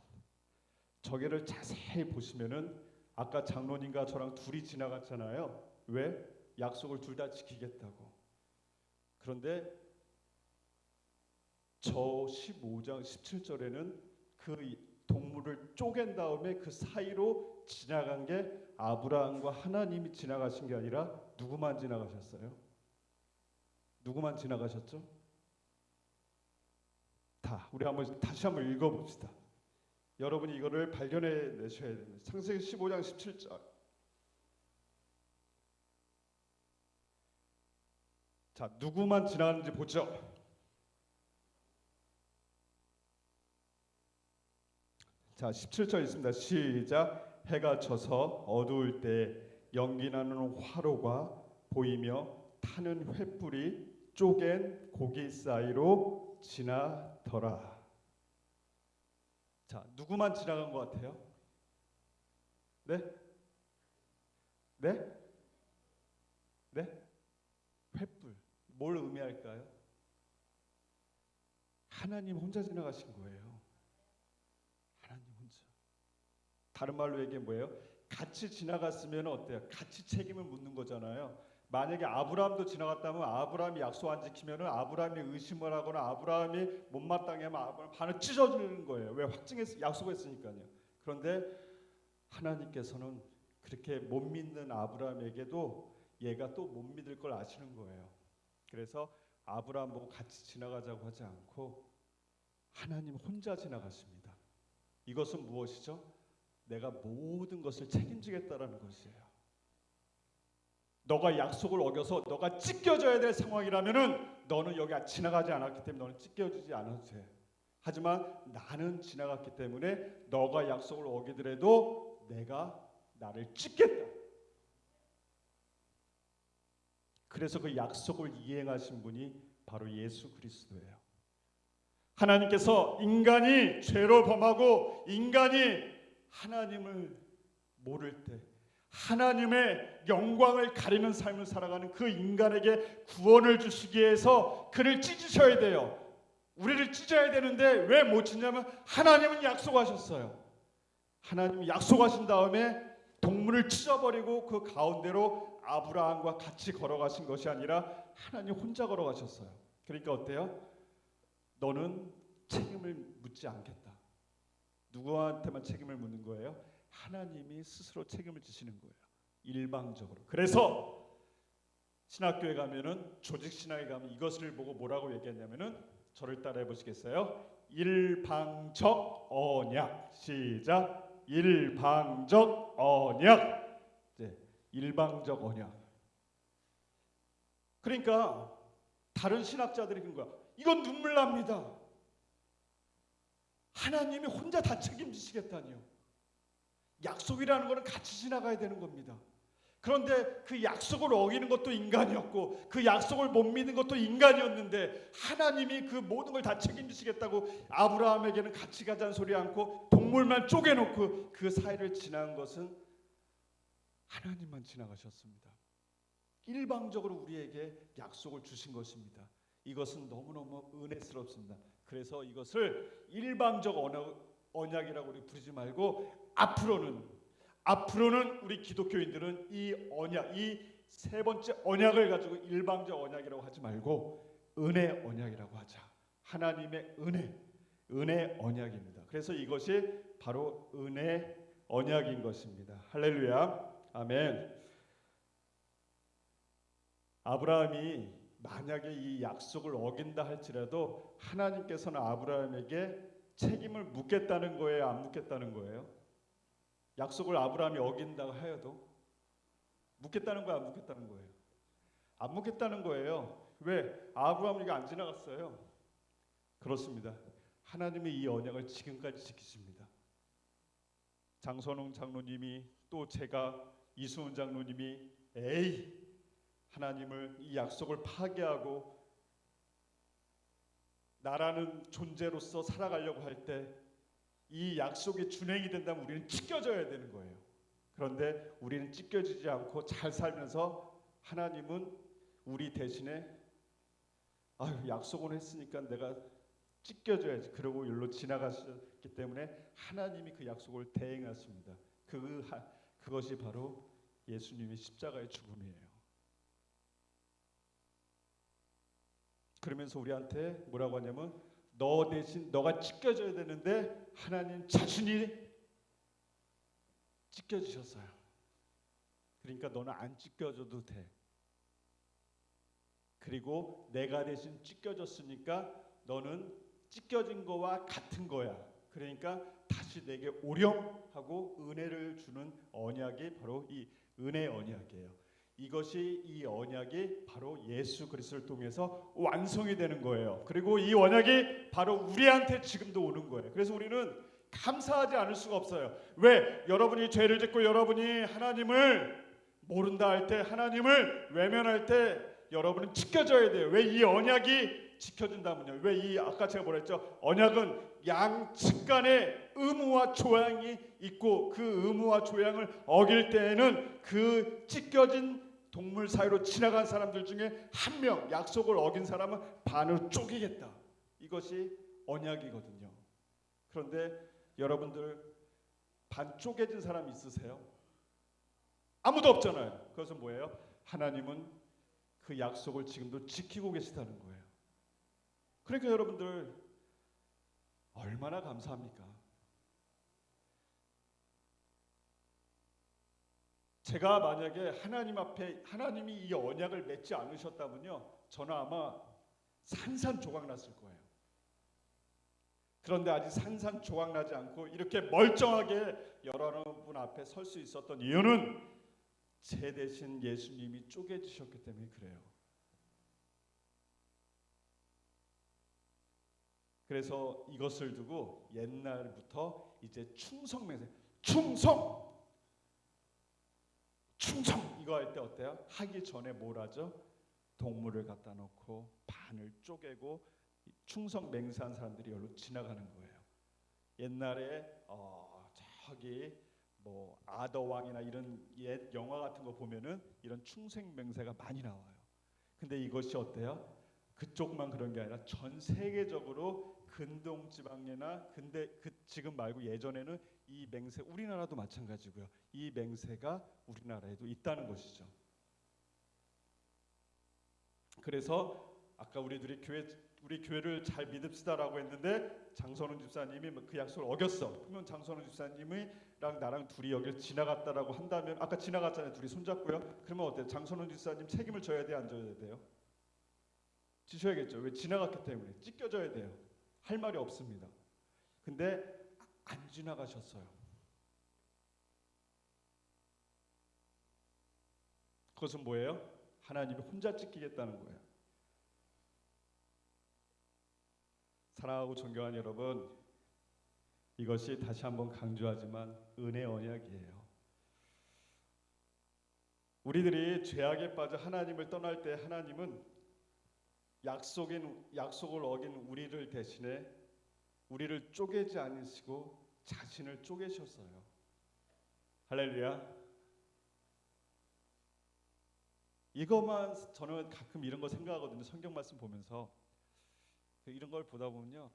저기를 자세히 보시면은 아까 장로님과 저랑 둘이 지나갔잖아요. 왜? 약속을 둘 다 지키겠다고. 그런데 저 15장 17절에는 그 동물을 쪼갠 다음에 그 사이로 지나간 게 아브라함과 하나님이 지나가신 게 아니라 누구만 지나가셨어요? 누구만 지나가셨죠? 다. 우리 다시 한번 읽어봅시다. 여러분이 이거를 발견해 내셔야 됩니다. 창세기 15장 17절. 자, 누구만 지나가는지 보죠. 자, 17절 있습니다. 시작. 해가 져서 어두울 때 연기나는 화로가 보이며 타는 횃불이 쪼갠 고기 사이로 지나더라. 자, 누구만 지나간 것 같아요? 네? 네? 네? 횃불. 뭘 의미할까요? 하나님 혼자 지나가신 거예요. 하나님 혼자. 다른 말로 얘기하면 뭐예요? 같이 지나갔으면 어때요? 같이 책임을 묻는 거잖아요. 만약에 아브라함도 지나갔다면 아브라함이 약속 안 지키면은 아브라함이 의심을 하거나 아브라함이 못마땅해 하면 아브라함 반을 찢어지는 거예요. 왜? 약속했으니까요. 그런데 하나님께서는 그렇게 못 믿는 아브라함에게도 얘가 또 못 믿을 걸 아시는 거예요. 그래서 아브라함 보고 같이 지나가자고 하지 않고 하나님 혼자 지나가십니다. 이것은 무엇이죠? 내가 모든 것을 책임지겠다라는 것이에요. 너가 약속을 어겨서 너가 찢겨져야 될 상황이라면은 너는 여기 지나가지 않았기 때문에 너는 찢겨지지 않아도 돼. 하지만 나는 지나갔기 때문에 너가 약속을 어기더라도 내가 나를 찢겠다. 그래서 그 약속을 이행하신 분이 바로 예수 그리스도예요. 하나님께서 인간이 죄로 범하고 인간이 하나님을 모를 때 하나님의 영광을 가리는 삶을 살아가는 그 인간에게 구원을 주시기 위해서 그를 찢으셔야 돼요. 우리를 찢어야 되는데 왜 못 찢냐면 하나님은 약속하셨어요. 하나님이 약속하신 다음에 동물을 찢어버리고 그 가운데로 아브라함과 같이 걸어가신 것이 아니라 하나님 혼자 걸어가셨어요. 그러니까 어때요? 너는 책임을 묻지 않겠다. 누구한테만 책임을 묻는 거예요? 하나님이 스스로 책임을 지시는 거예요. 일방적으로. 그래서 신학교에 가면은 조직 신학에 가면 이것을 보고 뭐라고 얘기했냐면은 저를 따라해 보시겠어요? 일방적 언약. 시작. 일방적 언약. 네, 일방적 언약. 그러니까 다른 신학자들이 그런 거야. 이건 눈물 납니다. 하나님이 혼자 다 책임지시겠다니요. 약속이라는 것은 같이 지나가야 되는 겁니다. 그런데 그 약속을 어기는 것도 인간이었고 그 약속을 못 믿는 것도 인간이었는데 하나님이 그 모든 걸 다 책임지시겠다고 아브라함에게는 같이 가자는 소리 않고 동물만 쪼개놓고 그 사이를 지나간 것은 하나님만 지나가셨습니다. 일방적으로 우리에게 약속을 주신 것입니다. 이것은 너무너무 은혜스럽습니다. 그래서 이것을 일방적 언약이라고 우리 부르지 말고 앞으로는 우리 기독교인들은 이 언약, 이 세 번째 언약을 가지고 일방적 언약이라고 하지 말고 은혜 언약이라고 하자. 하나님의 은혜 언약입니다. 그래서 이것이 바로 은혜 언약인 것입니다. 할렐루야, 아멘. 아브라함이 만약에 이 약속을 어긴다 할지라도 하나님께서는 아브라함에게 책임을 묻겠다는 거예요, 안 묻겠다는 거예요? 약속을 아브라함이 어긴다고 하여도 묻겠다는 거야, 안 묻겠다는 거예요? 안 묻겠다는 거예요. 왜? 아브라함은 이거 안 지나갔어요. 그렇습니다. 하나님이 이 언약을 지금까지 지키십니다. 장선웅 장로님이 또 제가 이수훈 장로님이 하나님을 이 약속을 파괴하고 나라는 존재로서 살아가려고 할 때 이 약속이 준행이 된다면 우리는 찢겨져야 되는 거예요. 그런데 우리는 찢겨지지 않고 잘 살면서 하나님은 우리 대신에 약속은 했으니까 내가 찢겨져야지 그러고 일로 지나가셨기 때문에 하나님이 그 약속을 대행하십니다. 그것이 바로 예수님의 십자가의 죽음이에요. 그러면서 우리한테 뭐라고 하냐면 너 대신 너가 찢겨져야 되는데 하나님 자신이 찢겨지셨어요. 그러니까 너는 안 찢겨져도 돼. 그리고 내가 대신 찢겨졌으니까 너는 찢겨진 거와 같은 거야. 그러니까 다시 내게 오렴 하고 은혜를 주는 언약이 바로 이 은혜 언약이에요. 이것이 이 언약이 바로 예수 그리스도를 통해서 완성이 되는 거예요. 그리고 이 언약이 바로 우리한테 지금도 오는 거예요. 그래서 우리는 감사하지 않을 수가 없어요. 왜? 여러분이 죄를 짓고 여러분이 하나님을 모른다 할 때, 하나님을 외면할 때 여러분은 지켜져야 돼요. 왜? 이 언약이 지켜진다면요. 왜? 이 아까 제가 뭐라 했죠? 언약은 양측 간의 의무와 조항이 있고 그 의무와 조항을 어길 때에는 그 찢겨진 동물 사이로 지나간 사람들 중에 한 명 약속을 어긴 사람은 반으로 쪼개겠다. 이것이 언약이거든요. 그런데 여러분들 반 쪼개진 사람 있으세요? 아무도 없잖아요. 그것은 뭐예요? 하나님은 그 약속을 지금도 지키고 계시다는 거예요. 그러니까 여러분들 얼마나 감사합니까? 제가 만약에 하나님 앞에 하나님이 이 언약을 맺지 않으셨다면요, 저는 아마 산산조각 났을 거예요. 그런데 아직 산산조각 나지 않고 이렇게 멀쩡하게 여러분 앞에 설 수 있었던 이유는 제 대신 예수님이 쪼개지셨기 때문에 그래요. 그래서 이것을 두고 옛날부터 이제 충성맹세, 충성 이거 할 때 어때요? 하기 전에 뭘 하죠? 동물을 갖다 놓고 반을 쪼개고 충성 맹세한 사람들이 여기로 지나가는 거예요. 옛날에 저기 뭐 아더왕이나 이런 옛 영화 같은 거 보면은 이런 충성 맹세가 많이 나와요. 근데 이것이 어때요? 그쪽만 그런 게 아니라 전 세계적으로 근동 지방이나 근데 지금 말고 예전에는 이 맹세 우리나라도 마찬가지고요. 이 맹세가 우리나라에도 있다는 것이죠. 그래서 아까 우리 교회를 잘 믿읍시다라고 했는데 장선훈 집사님이 그 약속을 어겼어. 그러면 장선훈 집사님이랑 나랑 둘이 여기를 지나갔다라고 한다면 아까 지나갔잖아요. 둘이 손잡고요. 그러면 어때요? 장선훈 집사님 책임을 져야 돼요, 안 져야 돼요? 지셔야겠죠. 왜? 지나갔기 때문에 찢겨져야 돼요. 할 말이 없습니다. 근데 안 지나가셨어요. 그것은 뭐예요? 하나님이 혼자 지키겠다는 거예요. 사랑하고 존경하는 여러분, 이것이 다시 한번 강조하지만 은혜 언약이에요. 우리들이 죄악에 빠져 하나님을 떠날 때 하나님은 약속을 어긴 우리를 대신에 우리를 쪼개지 않으시고 자신을 쪼개셨어요. 할렐루야. 이것만 저는 가끔 이런 거 생각하거든요. 성경 말씀 보면서 이런 걸 보다 보면요,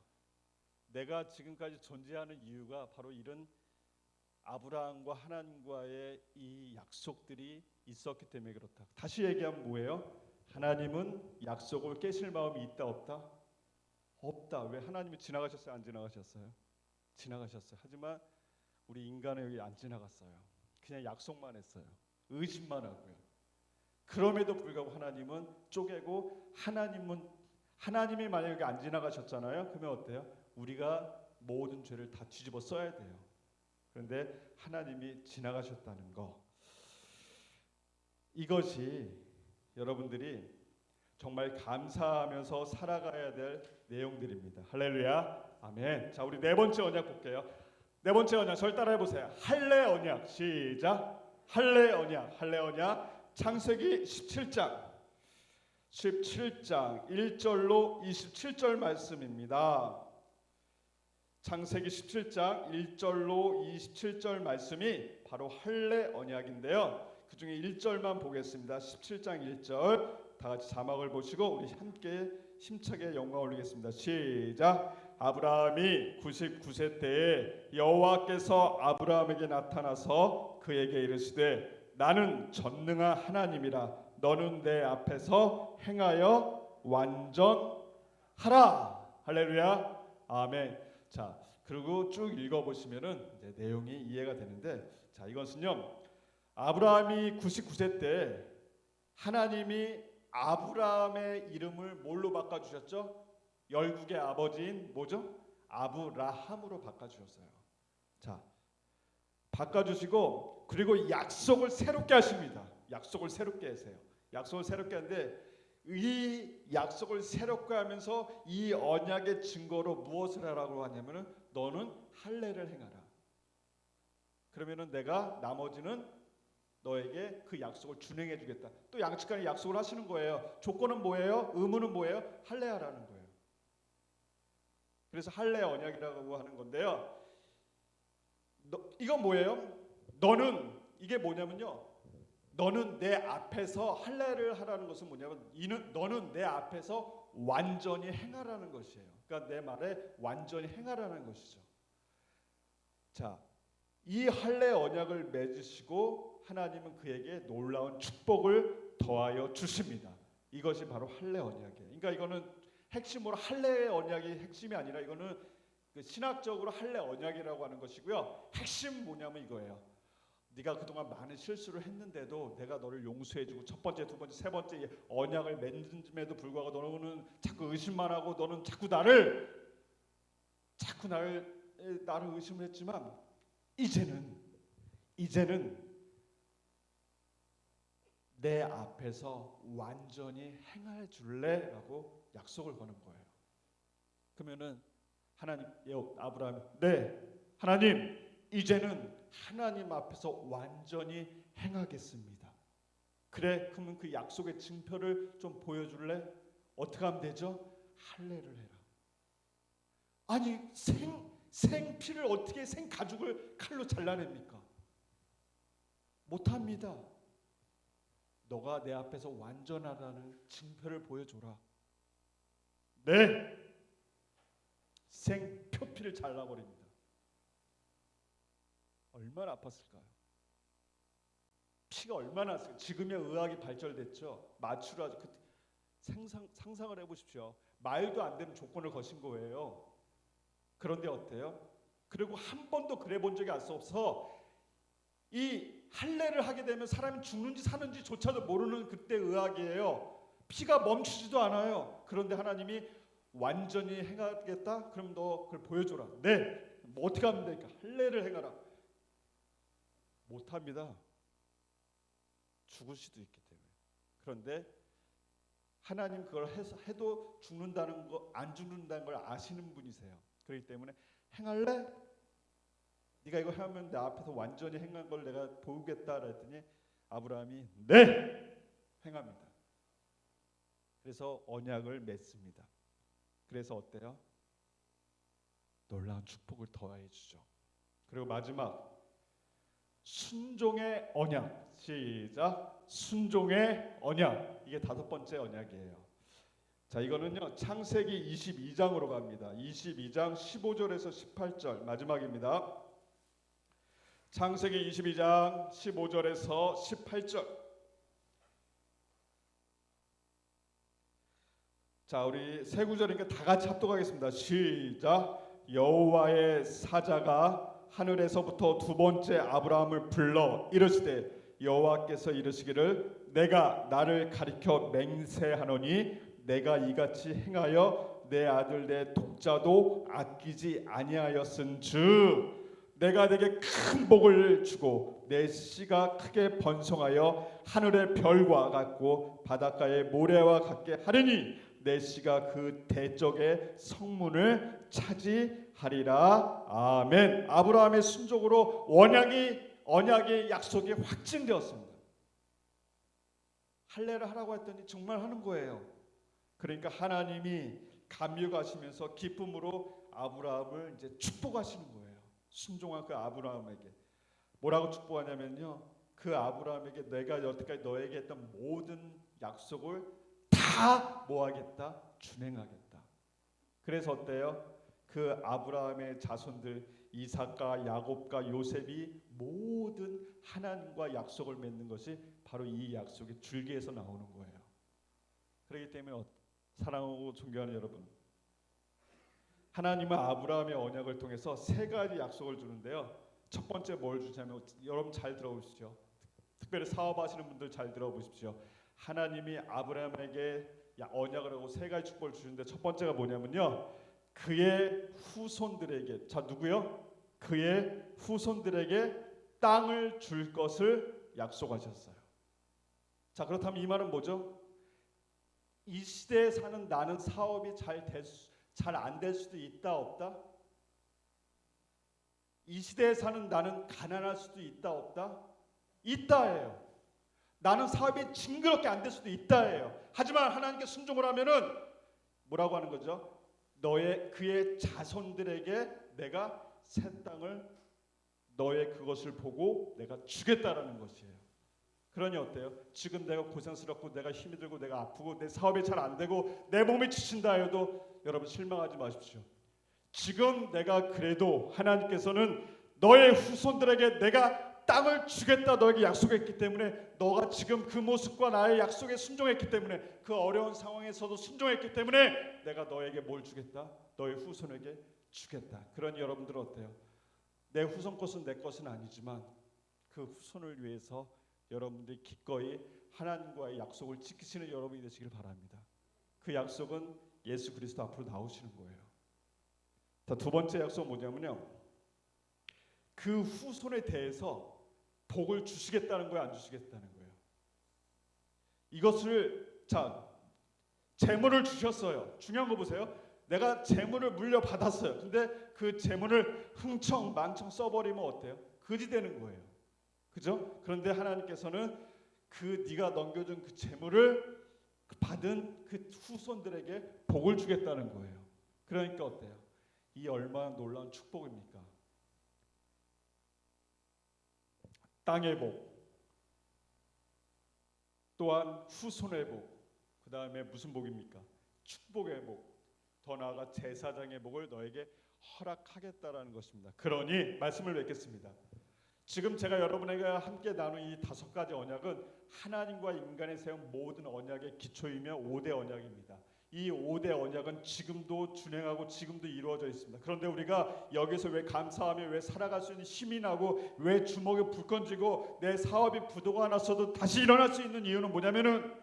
내가 지금까지 존재하는 이유가 바로 이런 아브라함과 하나님과의 이 약속들이 있었기 때문에 그렇다. 다시 얘기하면 뭐예요? 하나님은 약속을 깨실 마음이 있다 없다? 없다. 왜? 하나님이 지나가셨어요? 안 지나가셨어요? 지나가셨어요. 하지만 우리 인간은 여기 안 지나갔어요. 그냥 약속만 했어요. 의심만 하고요. 그럼에도 불구하고 하나님은 쪼개고, 하나님이 만약에 여기 안 지나가셨잖아요. 그러면 어때요? 우리가 모든 죄를 다 뒤집어 써야 돼요. 그런데 하나님이 지나가셨다는 거, 이것이 여러분들이 정말 감사하면서 살아가야 될 내용들입니다. 할렐루야. 아멘. 자, 우리 네 번째 언약 볼게요. 네 번째 언약, 절 따라해 보세요. 할례 언약. 시작. 할례 언약. 할례 언약. 창세기 17장 1절로 27절 말씀입니다. 창세기 17장 1절로 27절 말씀이 바로 할례 언약인데요. 그 중에 1절만 보겠습니다. 17장 1절, 다 같이 자막을 보시고 우리 함께 힘차게 영광 올리겠습니다. 시작. 아브라함이 99세 때에 여호와께서 아브라함에게 나타나서 그에게 이르시되 나는 전능한 하나님이라. 너는 내 앞에서 행하여 완전하라. 할렐루야. 아멘. 자, 그리고 쭉 읽어보시면은 이제 내용이 이해가 되는데, 자, 이것은요, 아브라함이 99세 때 하나님이 아브라함의 이름을 뭘로 바꿔주셨죠? 열국의 아버지인 뭐죠? 아브라함으로 바꿔주셨어요. 자, 바꿔주시고, 그리고 약속을 새롭게 하십니다. 약속을 새롭게 하세요. 약속을 새롭게 하는데, 이 약속을 새롭게 하면서 이 언약의 증거로 무엇을 하라고 하냐면은 너는 할례를 행하라. 그러면은 내가 나머지는 너에게 그 약속을 준행해 주겠다. 또 양측간에 약속을 하시는 거예요. 조건은 뭐예요? 의무는 뭐예요? 할례하라는 거예요. 그래서 할례 언약이라고 하는 건데요. 이건 뭐예요? 너는, 이게 뭐냐면요, 너는 내 앞에서 할례를 하라는 것은 뭐냐면 너는 내 앞에서 완전히 행하라는 것이에요. 그러니까 내 말에 완전히 행하라는 것이죠. 자, 이 할례 언약을 맺으시고 하나님은 그에게 놀라운 축복을 더하여 주십니다. 이것이 바로 할례 언약이에요. 그러니까 이거는 핵심으로 할례 언약이 핵심이 아니라 이거는 그 신학적으로 할례 언약이라고 하는 것이고요. 핵심 뭐냐면 이거예요. 네가 그동안 많은 실수를 했는데도 내가 너를 용서해주고 첫 번째, 두 번째, 세 번째 언약을 맺음에도 불구하고 너는 자꾸 의심만 하고 너는 자꾸 나를 의심을 했지만 이제는 내 앞에서 완전히 행해 줄래라고 약속을 거는 거예요. 그러면은 아브라함이 네, 하나님, 이제는 하나님 앞에서 완전히 행하겠습니다. 그래, 그러면 그 약속의 증표를 좀 보여줄래? 어떻게 하면 되죠? 할례를 해라. 아니, 생피를 어떻게, 생가죽을 칼로 잘라냅니까? 못합니다. 너가 내 앞에서 완전하다는 증표를 보여줘라. 네, 생표피를 잘라버립니다. 얼마나 아팠을까요? 피가 얼마나 났을까요? 지금의 의학이 발달됐죠. 마취를 하죠. 상상을 해보십시오. 말도 안 되는 조건을 거신 거예요. 그런데 어때요? 그리고 한 번도 그래 본 적이 없어. 이 할례를 하게 되면 사람이 죽는지 사는지조차도 모르는 그때 의학이에요. 피가 멈추지도 않아요. 그런데 하나님이 완전히 행하겠다? 그럼 너 그걸 보여줘라. 네. 뭐 어떻게 하면 되니까? 할례를 행하라. 못합니다. 죽을 수도 있기 때문에. 그런데 하나님 그걸 해도 죽는다는 거, 안 죽는다는 걸 아시는 분이세요. 그렇기 때문에 행할래? 네가 이거 하면 내 앞에서 완전히 행한 걸 내가 보겠다 그랬더니 아브라함이 네! 행합니다. 그래서 언약을 맺습니다. 그래서 어때요? 놀라운 축복을 더해 주죠. 그리고 마지막 순종의 언약. 시작. 순종의 언약. 이게 5번째 언약이에요. 자, 이거는요 창세기 22장으로 갑니다. 22장 15절에서 18절 마지막입니다. 창세기 22장 15절에서 18절. 자, 우리 세 구절이니까 다 같이 합독하겠습니다. 시작. 여호와의 사자가 하늘에서부터 2번째 아브라함을 불러 이르시되 여호와께서 이르시기를 내가 나를 가리켜 맹세하노니 내가 이같이 행하여 내 아들 내 독자도 아끼지 아니하였은즉 내가 네게 큰 복을 주고 내 씨가 크게 번성하여 하늘의 별과 같고 바닷가의 모래와 같게 하리니 내 씨가 그 대적의 성문을 차지하리라. 아멘. 아브라함의 순종으로 언약의 약속이 확증되었습니다. 할례를 하라고 했더니 정말 하는 거예요. 그러니까 하나님이 감격하시면서 기쁨으로 아브라함을 이제 축복하시는 거예요. 순종한 그 아브라함에게 뭐라고 축복하냐면요, 그 아브라함에게 내가 여태까지 너에게 했던 모든 약속을 다 뭐하겠다? 준행하겠다. 그래서 어때요? 그 아브라함의 자손들 이삭과 야곱과 요셉이 모든 하나님과 약속을 맺는 것이 바로 이 약속의 줄기에서 나오는 거예요. 그렇기 때문에 사랑하고 존경하는 여러분, 하나님은 아브라함의 언약을 통해서 3가지 약속을 주는데요. 첫 번째 뭘 주냐면, 여러분 잘 들어보십시오. 특별히 사업하시는 분들 잘 들어보십시오. 하나님이 아브라함에게 언약을 하고 3가지 축복을 주는데 첫 번째가 뭐냐면요, 그의 후손들에게, 자 누구요? 그의 후손들에게 땅을 줄 것을 약속하셨어요. 자, 그렇다면 이 말은 뭐죠? 이 시대에 사는 나는 사업이 잘 안 될 수도 있다 없다? 이 시대에 사는 나는 가난할 수도 있다 없다? 있다예요. 나는 사업이 징그럽게 안 될 수도 있다예요. 하지만 하나님께 순종을 하면은 뭐라고 하는 거죠? 그의 자손들에게 내가 새 땅을 너의 그것을 보고 내가 주겠다라는 것이에요. 그러니 어때요? 지금 내가 고생스럽고 내가 힘이 들고 내가 아프고 내 사업이 잘 안 되고 내 몸이 지친다 해도 여러분 실망하지 마십시오. 지금 내가 그래도 하나님께서는 너의 후손들에게 내가 땅을 주겠다 너에게 약속했기 때문에, 너가 지금 그 모습과 나의 약속에 순종했기 때문에, 그 어려운 상황에서도 순종했기 때문에 내가 너에게 뭘 주겠다? 너의 후손에게 주겠다. 그러니 여러분들은 어때요? 내 후손 것은 내 것은 아니지만 그 후손을 위해서 여러분들이 기꺼이 하나님과의 약속을 지키시는 여러분이 되시길 바랍니다. 그 약속은 예수 그리스도 앞으로 나오시는 거예요. 자, 2번째 약속은 뭐냐면요, 그 후손에 대해서 복을 주시겠다는 거예요, 안 주시겠다는 거예요? 이것을, 자, 재물을 주셨어요. 중요한 거 보세요. 내가 재물을 물려받았어요. 근데 그 재물을 흥청망청 써버리면 어때요? 거지 되는 거예요. 그죠? 그런데 하나님께서는 그 네가 넘겨준 그 재물을 받은 그 후손들에게 복을 주겠다는 거예요. 그러니까 어때요? 이 얼마나 놀라운 축복입니까? 땅의 복, 또한 후손의 복, 그 다음에 무슨 복입니까? 축복의 복, 더 나아가 제사장의 복을 너에게 허락하겠다라는 것입니다. 그러니 말씀을 맺겠습니다. 지금 제가 여러분에게 함께 나눈 이 5가지 언약은 하나님과 인간이 세운 모든 언약의 기초이며 5대 언약입니다. 이 5대 언약은 지금도 준행하고 지금도 이루어져 있습니다. 그런데 우리가 여기서 왜 감사하며 왜 살아갈 수 있는 힘이 나고 왜 주먹에 불 건지고 내 사업이 부도가 났어도 다시 일어날 수 있는 이유는 뭐냐면은,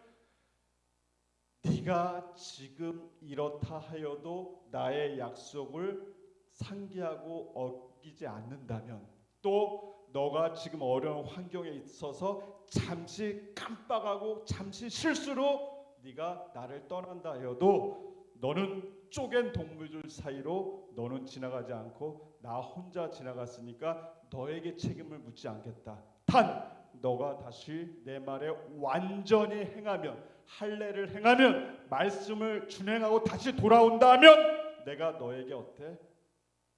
네가 지금 이렇다 하여도 나의 약속을 상기하고 어기지 않는다면, 또 너가 지금 어려운 환경에 있어서 잠시 깜빡하고 잠시 실수로 네가 나를 떠난다 해도 너는 쪼갠 동물들 사이로 너는 지나가지 않고 나 혼자 지나갔으니까 너에게 책임을 묻지 않겠다. 단 너가 다시 내 말에 완전히 행하면, 할례를 행하면, 말씀을 준행하고 다시 돌아온다면 내가 너에게 어때?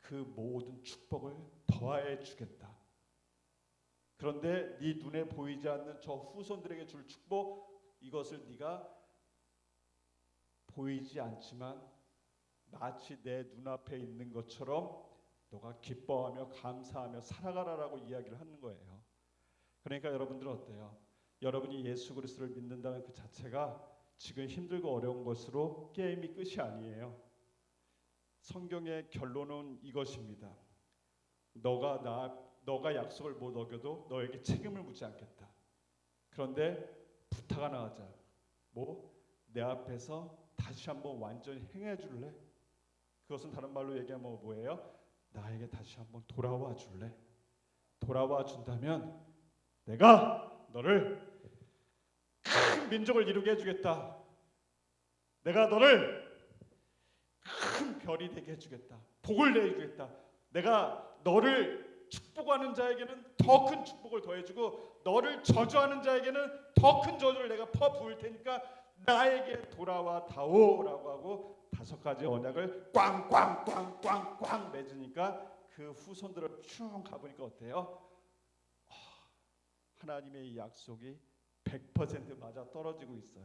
그 모든 축복을 더하여 주겠다. 그런데 네 눈에 보이지 않는 저 후손들에게 줄 축복, 이것을 네가 보이지 않지만 마치 내 눈앞에 있는 것처럼 너가 기뻐하며 감사하며 살아가라라고 이야기를 하는 거예요. 그러니까 여러분들은 어때요? 여러분이 예수 그리스도를 믿는다는 그 자체가 지금 힘들고 어려운 것으로 게임이 끝이 아니에요. 성경의 결론은 이것입니다. 너가 약속을 못 어겨도 너에게 책임을 묻지 않겠다. 그런데 부탁 하나 하자. 내 앞에서 다시 한번 완전히 행해 줄래? 그것은 다른 말로 얘기하면 뭐예요? 나에게 다시 한번 돌아와 줄래? 돌아와 준다면 내가 너를 큰 민족을 이루게 해주겠다. 내가 너를 큰 별이 되게 해주겠다. 복을 내주겠다. 내가 너를 축복하는 자에게는 더 큰 축복을 더해주고 너를 저주하는 자에게는 더 큰 저주를 내가 퍼부을 테니까 나에게 돌아와 다오라고 하고 5가지 언약을 꽝꽝꽝꽝꽝 맺으니까 그 후손들을 쭉 가보니까 어때요? 하나님의 이 약속이 100% 맞아 떨어지고 있어요.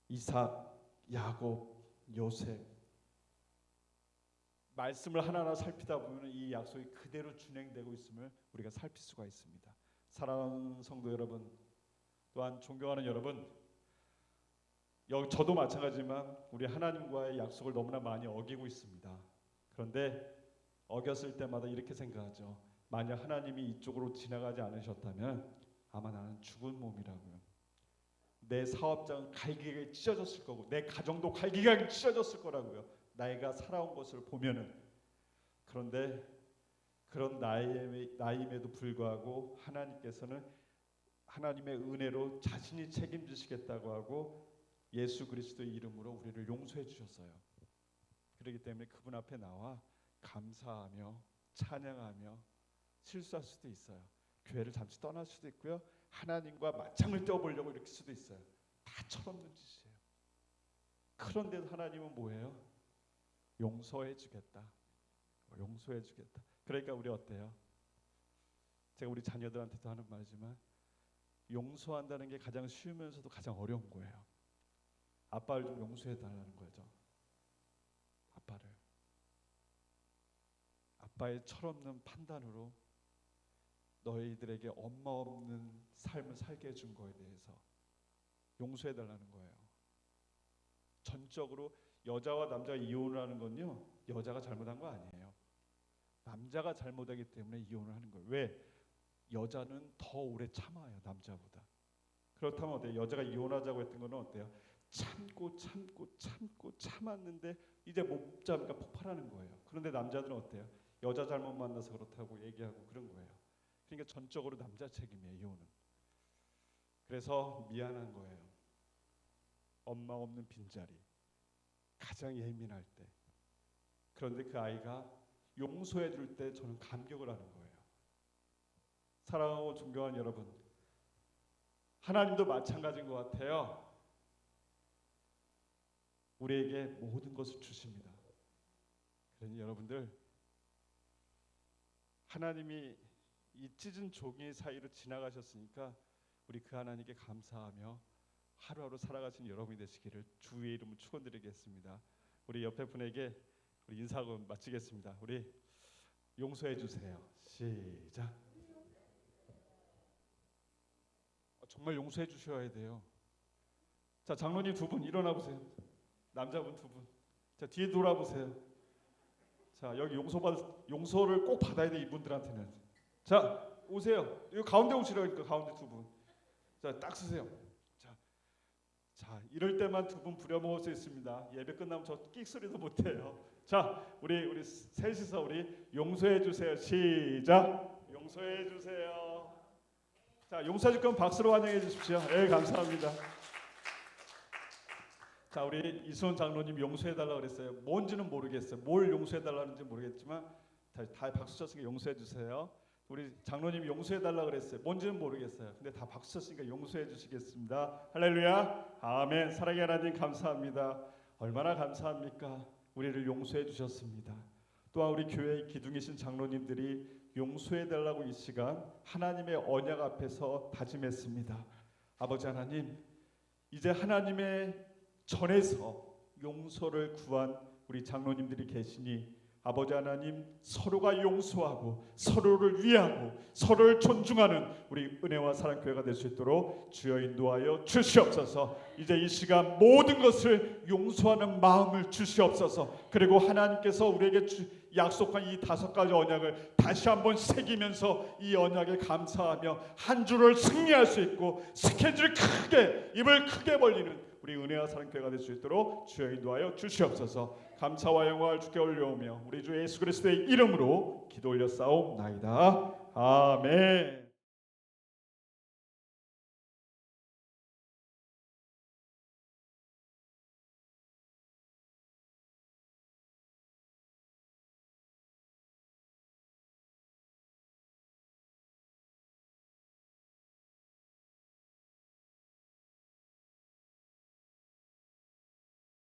이삭, 야곱, 요셉, 말씀을 하나하나 살피다 보면 이 약속이 그대로 준행되고 있음을 우리가 살필 수가 있습니다. 사랑하는 성도 여러분, 또한 존경하는 여러분, 저도 마찬가지지만 우리 하나님과의 약속을 너무나 많이 어기고 있습니다. 그런데 어겼을 때마다 이렇게 생각하죠. 만약 하나님이 이쪽으로 지나가지 않으셨다면 아마 나는 죽은 몸이라고요. 내 사업장은 갈기게 찢어졌을 거고 내 가정도 갈기게 찢어졌을 거라고요. 내가 살아온 것을 보면은. 그런데 그런 나임에도 불구하고 하나님께서는 하나님의 은혜로 자신이 책임지시겠다고 하고 예수 그리스도의 이름으로 우리를 용서해 주셨어요. 그렇기 때문에 그분 앞에 나와 감사하며 찬양하며 실수할 수도 있어요. 교회를 잠시 떠날 수도 있고요. 하나님과 맞짱을 떼어보려고 이럴 수도 있어요. 다 철없는 짓이에요. 그런데도 하나님은 뭐예요? 용서해 주겠다. 용서해 주겠다. 그러니까 우리 어때요? 제가 우리 자녀들한테도 하는 말이지만 용서한다는 게 가장 쉬우면서도 가장 어려운 거예요. 아빠를 좀 용서해 달라는 거죠. 아빠를. 아빠의 철없는 판단으로 너희들에게 엄마 없는 삶을 살게 해준 거에 대해서 용서해 달라는 거예요. 전적으로 여자와 남자가 이혼을 하는 건요, 여자가 잘못한 거 아니에요. 남자가 잘못하기 때문에 이혼을 하는 거예요. 왜? 여자는 더 오래 참아요, 남자보다. 그렇다면 어때요? 여자가 이혼하자고 했던 거는 어때요? 참고 참았는데 이제 못 잡으니까 폭발하는 거예요. 그런데 남자들은 어때요? 여자 잘못 만나서 그렇다고 얘기하고 그런 거예요. 그러니까 전적으로 남자 책임이에요, 이혼은. 그래서 미안한 거예요. 엄마 없는 빈자리, 가장 예민할 때. 그런데 그 아이가 용서해 줄 때 저는 감격을 하는 거예요. 사랑하고 존경하는 여러분, 하나님도 마찬가지인 것 같아요. 우리에게 모든 것을 주십니다. 그러니 여러분들, 하나님이 이 찢은 종이 사이로 지나가셨으니까 우리 그 하나님께 감사하며 하루하루 살아가신 여러분이 되시기를 주의 이름으로 축원드리겠습니다. 우리 옆에 분에게 우리 인사하고 마치겠습니다. 우리 용서해 주세요. 시작. 정말 용서해 주셔야 돼요. 자, 장로님 2분 일어나 보세요. 남자분 2분. 자, 뒤에 돌아보세요. 자, 여기 용서를 꼭 받아야 돼, 이분들한테는. 자, 오세요. 여기 가운데 오시라니까, 가운데 2분. 자, 딱 쓰세요. 자, 이럴 때만 2분 부려먹을 수 있습니다. 예배 끝나면 저 끽 소리도 못 해요. 자, 우리 셋이서 우리 용서해 주세요. 시작. 용서해 주세요. 자, 용서해 줄 거면 박수로 환영해 주십시오. 예, 감사합니다. 자, 우리 이수원 장로님 용서해 달라고 그랬어요. 뭔지는 모르겠어요. 뭘 용서해 달라는지 모르겠지만 다 박수 쳤으니까 용서해 주세요. 우리 장로님 용서해 달라고 그랬어요. 뭔지는 모르겠어요. 근데 다 박수 쳤으니까 용서해 주시겠습니다. 할렐루야. 아멘. 사랑의 하나님 감사합니다. 얼마나 감사합니까? 우리를 용서해 주셨습니다. 또한 우리 교회의 기둥이신 장로님들이 용서해 달라고 이 시간 하나님의 언약 앞에서 다짐했습니다. 아버지 하나님, 이제 하나님의 전에서 용서를 구한 우리 장로님들이 계시니 아버지 하나님, 서로가 용서하고 서로를 위하고 서로를 존중하는 우리 은혜와 사랑교회가 될 수 있도록 주여 인도하여 주시옵소서. 이제 이 시간 모든 것을 용서하는 마음을 주시옵소서. 그리고 하나님께서 우리에게 약속한 이 5가지 언약을 다시 한번 새기면서 이 언약에 감사하며 한 주를 승리할 수 있고 스케줄을 입을 크게 벌리는 우리 은혜와 사랑교회가 될 수 있도록 주여 인도하여 주시옵소서. 감사와 영광을 주께 올려오며 우리 주 예수 그리스도의 이름으로 기도 올려 싸움나이다. 아멘.